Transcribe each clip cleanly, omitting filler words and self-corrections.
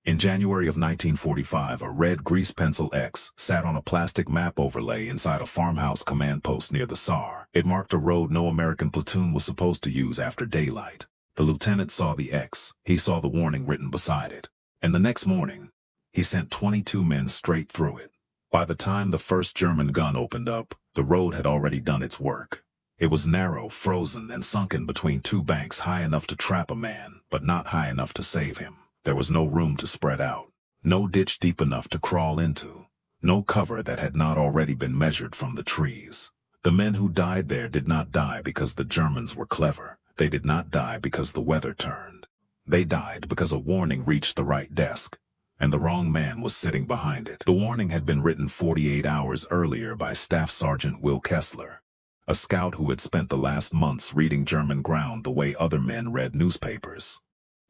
In January of 1945, a red grease pencil X sat on a plastic map overlay inside a farmhouse command post near the SAR. It marked a road no American platoon was supposed to use after daylight. The lieutenant saw the X. He saw the warning written beside it. And the next morning, he sent 22 men straight through it. By the time the first German gun opened up, the road had already done its work. It was narrow, frozen, and sunken between two banks high enough to trap a man, but not high enough to save him. There was no room to spread out, no ditch deep enough to crawl into, no cover that had not already been measured from the trees. The men who died there did not die because the Germans were clever. They did not die because the weather turned. They died because a warning reached the right desk, and the wrong man was sitting behind it. The warning had been written 48 hours earlier by Staff Sergeant Will Kessler, a scout who had spent the last months reading German ground the way other men read newspapers.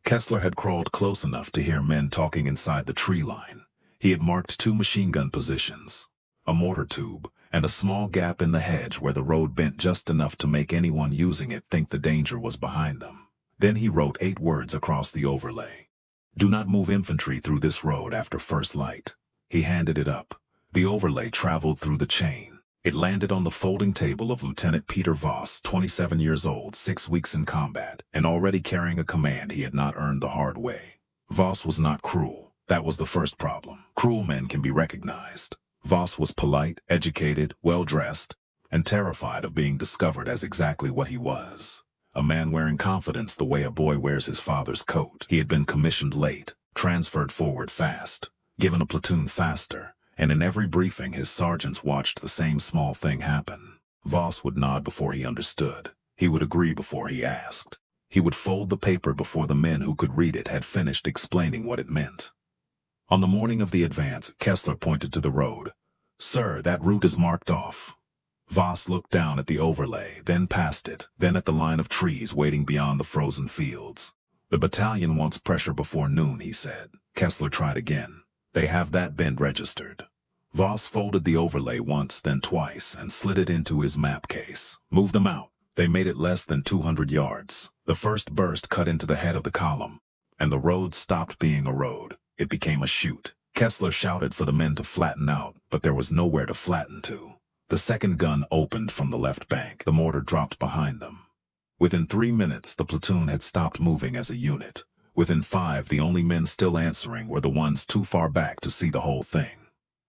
Kessler had crawled close enough to hear men talking inside the tree line. He had marked 2 machine gun positions, a mortar tube, and a small gap in the hedge where the road bent just enough to make anyone using it think the danger was behind them. Then he wrote 8 words across the overlay. "Do not move infantry through this road after first light." He handed it up. The overlay traveled through the chain. It landed on the folding table of Lieutenant Peter Voss, 27 years old, 6 weeks in combat, and already carrying a command he had not earned the hard way. Voss was not cruel. That was the first problem. Cruel men can be recognized. Voss was polite, educated, well-dressed, and terrified of being discovered as exactly what he was. A man wearing confidence the way a boy wears his father's coat. He had been commissioned late, transferred forward fast, given a platoon faster, and in every briefing his sergeants watched the same small thing happen. Voss would nod before he understood. He would agree before he asked. He would fold the paper before the men who could read it had finished explaining what it meant. On the morning of the advance, Kessler pointed to the road. "Sir, that route is marked off." Voss looked down at the overlay, then past it, then at the line of trees waiting beyond the frozen fields. "The battalion wants pressure before noon," he said. Kessler tried again. "They have that bend registered." Voss folded the overlay once, then twice, and slid it into his map case. "Move them out." They made it less than 200 yards. The first burst cut into the head of the column, and the road stopped being a road. It became a chute. Kessler shouted for the men to flatten out, but there was nowhere to flatten to. The second gun opened from the left bank. The mortar dropped behind them. Within 3 minutes, the platoon had stopped moving as a unit. Within 5, the only men still answering were the ones too far back to see the whole thing.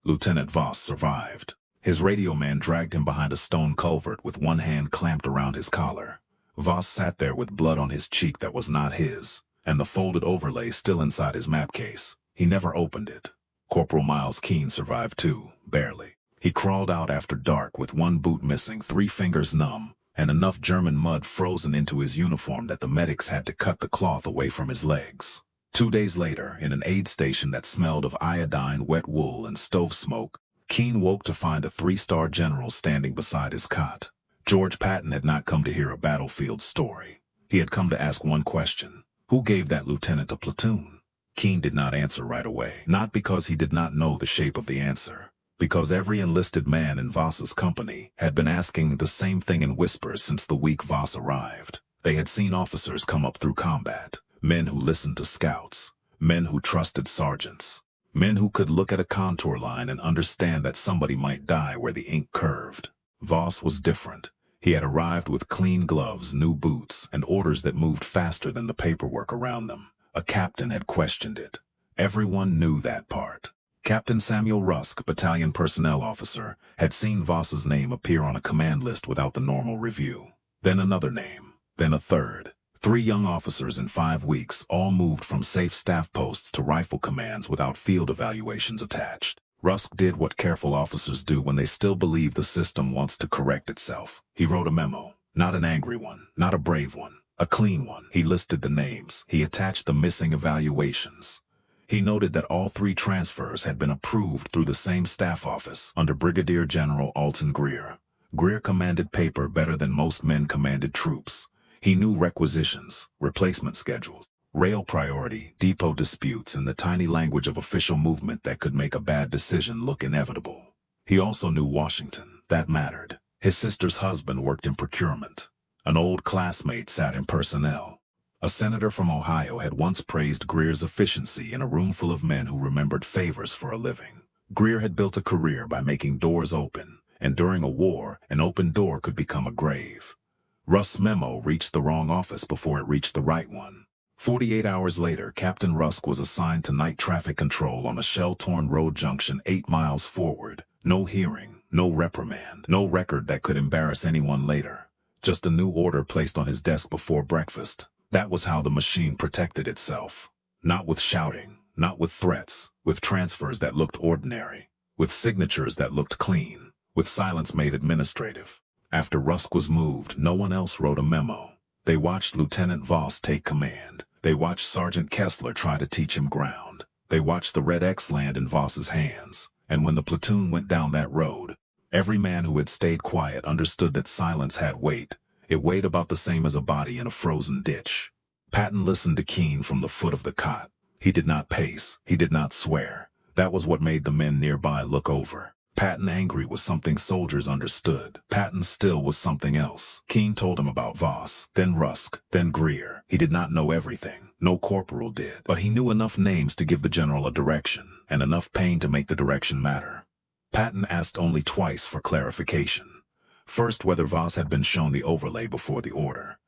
Lieutenant Voss survived. His radio man dragged him behind a stone culvert with one hand clamped around his collar. Voss sat there with blood on his cheek that was not his, and the folded overlay still inside his map case. He never opened it. Corporal Miles Keene survived too, barely. He crawled out after dark with one boot missing, 3 fingers numb, and enough German mud frozen into his uniform that the medics had to cut the cloth away from his legs. 2 days later, in an aid station that smelled of iodine, wet wool, and stove smoke, Keene woke to find a 3-star general standing beside his cot. George Patton had not come to hear a battlefield story. He had come to ask one question: who gave that lieutenant a platoon? Keene did not answer right away, not because he did not know the shape of the answer, because every enlisted man in Voss's company had been asking the same thing in whispers since the week Voss arrived. They had seen officers come up through combat, men who listened to scouts, men who trusted sergeants, men who could look at a contour line and understand that somebody might die where the ink curved. Voss was different. He had arrived with clean gloves, new boots, and orders that moved faster than the paperwork around them. A captain had questioned it. Everyone knew that part. Captain Samuel Rusk, battalion personnel officer, had seen Voss's name appear on a command list without the normal review. Then another name, then a third. 3 young officers in 5 weeks, all moved from safe staff posts to rifle commands without field evaluations attached. Rusk did what careful officers do when they still believe the system wants to correct itself. He wrote a memo, not an angry one, not a brave one, a clean one. He listed the names. He attached the missing evaluations. He noted that all 3 transfers had been approved through the same staff office under Brigadier General Alton Greer. Greer commanded paper better than most men commanded troops. He knew requisitions, replacement schedules, rail priority, depot disputes, and the tiny language of official movement that could make a bad decision look inevitable. He also knew Washington. That mattered. His sister's husband worked in procurement. An old classmate sat in personnel. A senator from Ohio had once praised Greer's efficiency in a room full of men who remembered favors for a living. Greer had built a career by making doors open, and during a war, an open door could become a grave. Rust's memo reached the wrong office before it reached the right one. 48 hours later, Captain Rusk was assigned to night traffic control on a shell-torn road junction 8 miles forward. No hearing, no reprimand, no record that could embarrass anyone later. Just a new order placed on his desk before breakfast. That was how the machine protected itself. Not with shouting, not with threats, with transfers that looked ordinary, with signatures that looked clean, with silence made administrative. After Rusk was moved, no one else wrote a memo. They watched Lieutenant Voss take command. They watched Sergeant Kessler try to teach him ground. They watched the Red X land in Voss's hands. And when the platoon went down that road, every man who had stayed quiet understood that silence had weight. It weighed about the same as a body in a frozen ditch. Patton listened to Keene from the foot of the cot. He did not pace. He did not swear. That was what made the men nearby look over. Patton angry was something soldiers understood. Patton still was something else. Keene told him about Voss, then Rusk, then Greer. He did not know everything. No corporal did. But he knew enough names to give the general a direction, and enough pain to make the direction matter. Patton asked only twice for clarification. First, whether Voss had been shown the overlay before the order.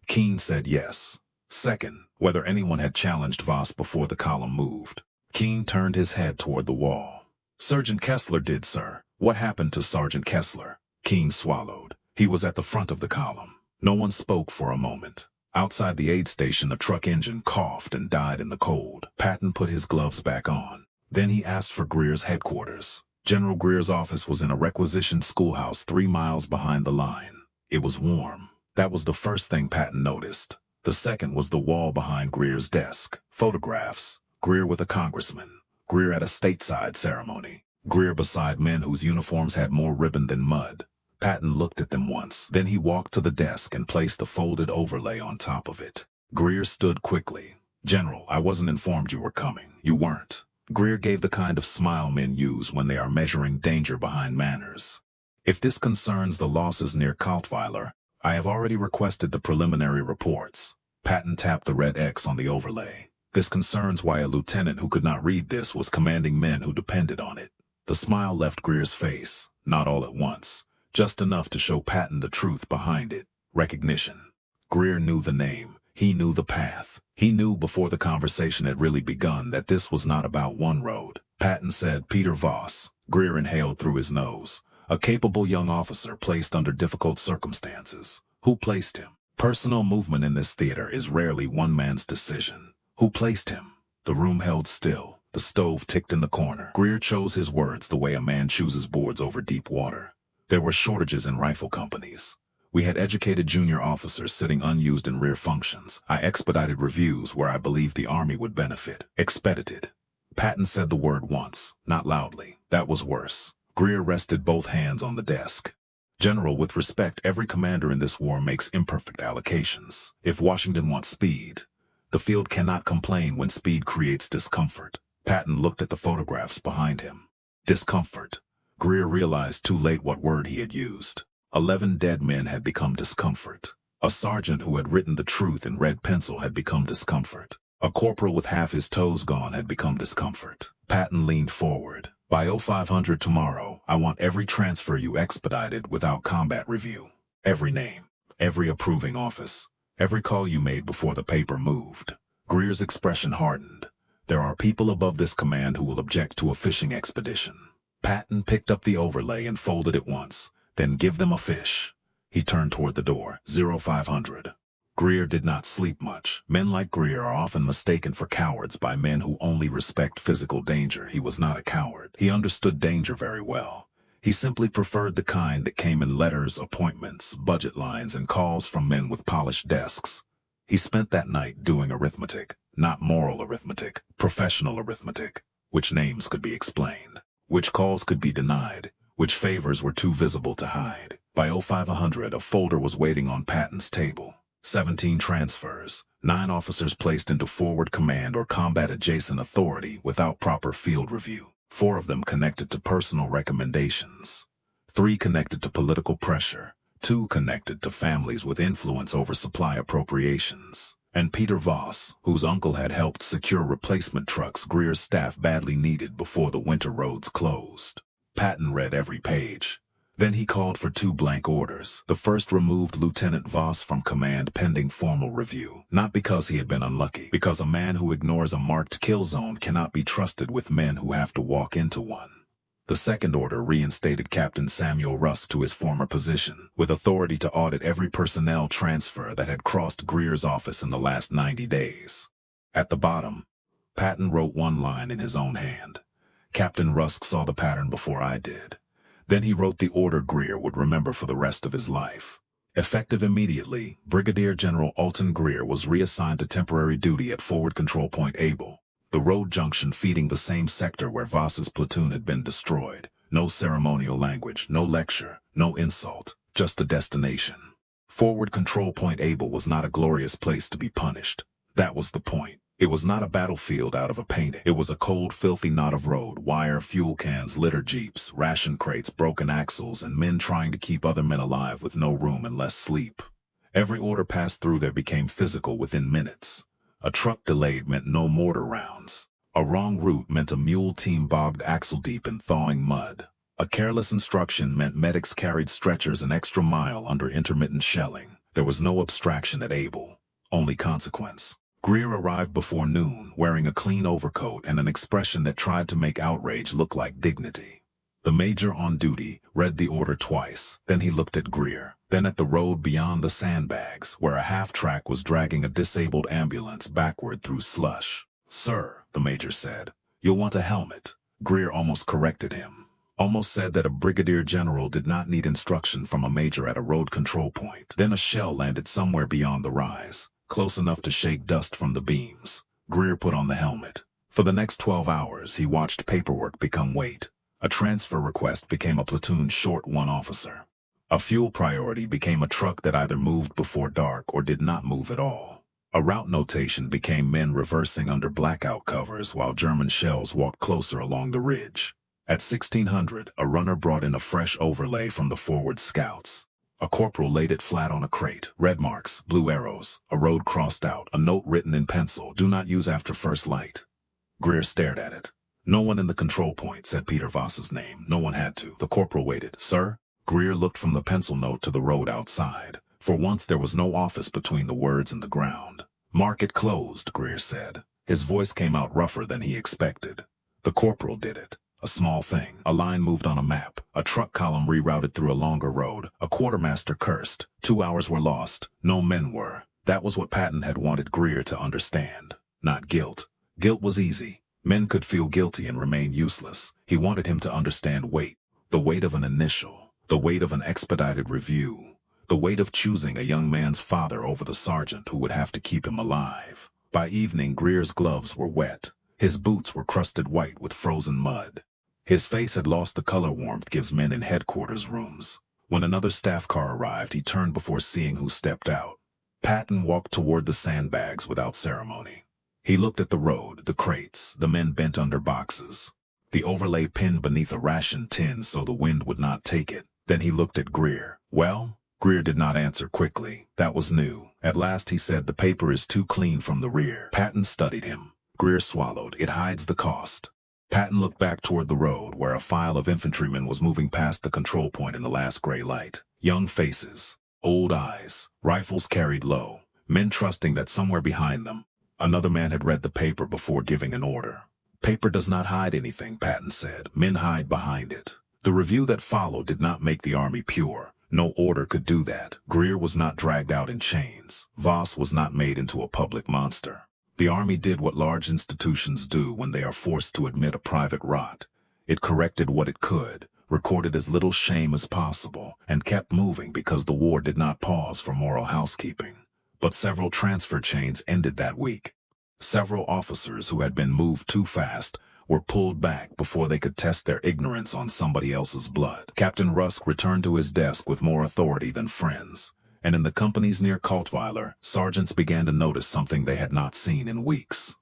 Keene said yes. Second, whether anyone had challenged Voss before the column moved. Keene turned his head toward the wall. Sergeant Kessler did, sir. What happened to Sergeant Kessler? Keene swallowed. He was at the front of the column. No one spoke for a moment. Outside the aid station, a truck engine coughed and died in the cold. Patton put his gloves back on. Then he asked for Greer's headquarters. General Greer's office was in a requisitioned schoolhouse 3 miles behind the line. It was warm. That was the first thing Patton noticed. The second was the wall behind Greer's desk. Photographs. Greer with a congressman. Greer at a stateside ceremony. Greer beside men whose uniforms had more ribbon than mud. Patton looked at them once. Then he walked to the desk and placed the folded overlay on top of it. Greer stood quickly. General, I wasn't informed you were coming. You weren't. Greer gave the kind of smile men use when they are measuring danger behind manners. If this concerns the losses near Kaltweiler, I have already requested the preliminary reports. Patton tapped the red X on the overlay. This concerns why a lieutenant who could not read this was commanding men who depended on it. The smile left Greer's face, not all at once, just enough to show Patton the truth behind it. Recognition. Greer knew the name. He knew the path. He knew before the conversation had really begun that this was not about one road. Patton said, Peter Voss. Greer inhaled through his nose. A capable young officer placed under difficult circumstances. Who placed him? Personal movement in this theater is rarely one man's decision. Who placed him? The room held still. The stove ticked in the corner. Greer chose his words the way a man chooses boards over deep water. There were shortages in rifle companies. We had educated junior officers sitting unused in rear functions. I expedited reviews where I believed the Army would benefit. Expedited. Patton said the word once, not loudly. That was worse. Greer rested both hands on the desk. General, with respect, every commander in this war makes imperfect allocations. If Washington wants speed, the field cannot complain when speed creates discomfort. Patton looked at the photographs behind him. Discomfort. Greer realized too late what word he had used. 11 dead men had become discomfort. A sergeant who had written the truth in red pencil had become discomfort. A corporal with half his toes gone had become discomfort. Patton leaned forward. By 0500 tomorrow, I want every transfer you expedited without combat review. Every name. Every approving office. Every call you made before the paper moved. Greer's expression hardened. There are people above this command who will object to a fishing expedition. Patton picked up the overlay and folded it once. Then give them a fish. He turned toward the door. 0500. Greer did not sleep much. Men like Greer are often mistaken for cowards by men who only respect physical danger. He was not a coward. He understood danger very well. He simply preferred the kind that came in letters, appointments, budget lines, and calls from men with polished desks. He spent that night doing arithmetic, not moral arithmetic, professional arithmetic. Which names could be explained? Which calls could be denied? Which favors were too visible to hide? By 0500, a folder was waiting on Patton's table. 17 transfers, 9 officers placed into forward command or combat-adjacent authority without proper field review. 4 of them connected to personal recommendations. 3 connected to political pressure. 2 connected to families with influence over supply appropriations. And Peter Voss, whose uncle had helped secure replacement trucks Greer's staff badly needed before the winter roads closed. Patton read every page. Then he called for 2 blank orders. The first removed Lieutenant Voss from command pending formal review. Not because he had been unlucky, because a man who ignores a marked kill zone cannot be trusted with men who have to walk into one. The second order reinstated Captain Samuel Rusk to his former position, with authority to audit every personnel transfer that had crossed Greer's office in the last 90 days. At the bottom, Patton wrote one line in his own hand. Captain Rusk saw the pattern before I did. Then he wrote the order Greer would remember for the rest of his life. Effective immediately, Brigadier General Alton Greer was reassigned to temporary duty at Forward Control Point Able, the road junction feeding the same sector where Voss's platoon had been destroyed. No ceremonial language, no lecture, no insult, just a destination. Forward Control Point Able was not a glorious place to be punished. That was the point. It was not a battlefield out of a painting. It was a cold, filthy knot of road, wire, fuel cans, litter jeeps, ration crates, broken axles, and men trying to keep other men alive with no room and less sleep. Every order passed through there became physical within minutes. A truck delayed meant no mortar rounds. A wrong route meant a mule team bogged axle deep in thawing mud. A careless instruction meant medics carried stretchers an extra mile under intermittent shelling. There was no abstraction at Able, only consequence. Greer arrived before noon, wearing a clean overcoat and an expression that tried to make outrage look like dignity. The major on duty read the order twice, then he looked at Greer, then at the road beyond the sandbags, where a half-track was dragging a disabled ambulance backward through slush. "Sir," the major said, "you'll want a helmet." Greer almost corrected him. Almost said that a brigadier general did not need instruction from a major at a road control point. Then a shell landed somewhere beyond the rise, close enough to shake dust from the beams. Greer put on the helmet. For the next 12 hours, he watched paperwork become weight. A transfer request became a platoon short 1 officer. A fuel priority became a truck that either moved before dark or did not move at all. A route notation became men reversing under blackout covers while German shells walked closer along the ridge. At 1600, a runner brought in a fresh overlay from the forward scouts. A corporal laid it flat on a crate. Red marks, blue arrows, a road crossed out, a note written in pencil, "Do not use after first light." Greer stared at it. "No one in the control point," said Peter Voss's name. No one had to. The corporal waited. "Sir?" Greer looked from the pencil note to the road outside. For once there was no office between the words and the ground. "Mark it closed," Greer said. His voice came out rougher than he expected. The corporal did it. A small thing. A line moved on a map. A truck column rerouted through a longer road. A quartermaster cursed. 2 hours were lost. No men were. That was what Patton had wanted Greer to understand. Not guilt. Guilt was easy. Men could feel guilty and remain useless. He wanted him to understand weight. The weight of an initial. The weight of an expedited review. The weight of choosing a young man's father over the sergeant who would have to keep him alive. By evening, Greer's gloves were wet. His boots were crusted white with frozen mud. His face had lost the color warmth gives men in headquarters rooms. When another staff car arrived, he turned before seeing who stepped out. Patton walked toward the sandbags without ceremony. He looked at the road, the crates, the men bent under boxes, the overlay pinned beneath a ration tin so the wind would not take it. Then he looked at Greer. "Well?" Greer did not answer quickly. That was new. At last he said, "The paper is too clean from the rear." Patton studied him. Greer swallowed. "It hides the cost." Patton looked back toward the road, where a file of infantrymen was moving past the control point in the last gray light. Young faces, old eyes, rifles carried low, men trusting that somewhere behind them, another man had read the paper before giving an order. "Paper does not hide anything," Patton said. "Men hide behind it." The review that followed did not make the army pure. No order could do that. Greer was not dragged out in chains. Voss was not made into a public monster. The army did what large institutions do when they are forced to admit a private rot. It corrected what it could, recorded as little shame as possible, and kept moving because the war did not pause for moral housekeeping. But several transfer chains ended that week. Several officers who had been moved too fast were pulled back before they could test their ignorance on somebody else's blood. Captain Rusk returned to his desk with more authority than friends. And in the companies near Kaltweiler, sergeants began to notice something they had not seen in weeks.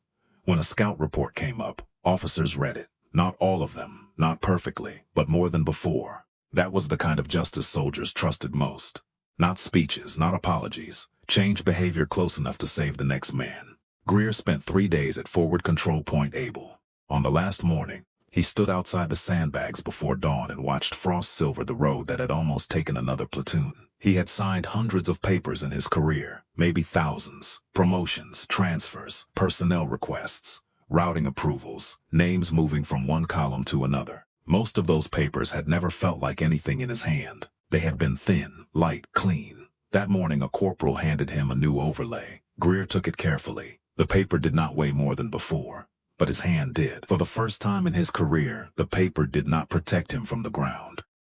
When a scout report came up, officers read it. Not all of them, not perfectly, but more than before. That was the kind of justice soldiers trusted most. Not speeches, not apologies. Change behavior close enough to save the next man. Greer spent 3 days at Forward Control Point Able. On the last morning, he stood outside the sandbags before dawn and watched frost silver the road that had almost taken another platoon. He had signed hundreds of papers in his career, maybe thousands. Promotions, transfers, personnel requests, routing approvals, names moving from one column to another. Most of those papers had never felt like anything in his hand. They had been thin, light, clean. That morning a corporal handed him a new overlay. Greer took it carefully. The paper did not weigh more than before, but his hand did. For the first time in his career, the paper did not protect him from the ground.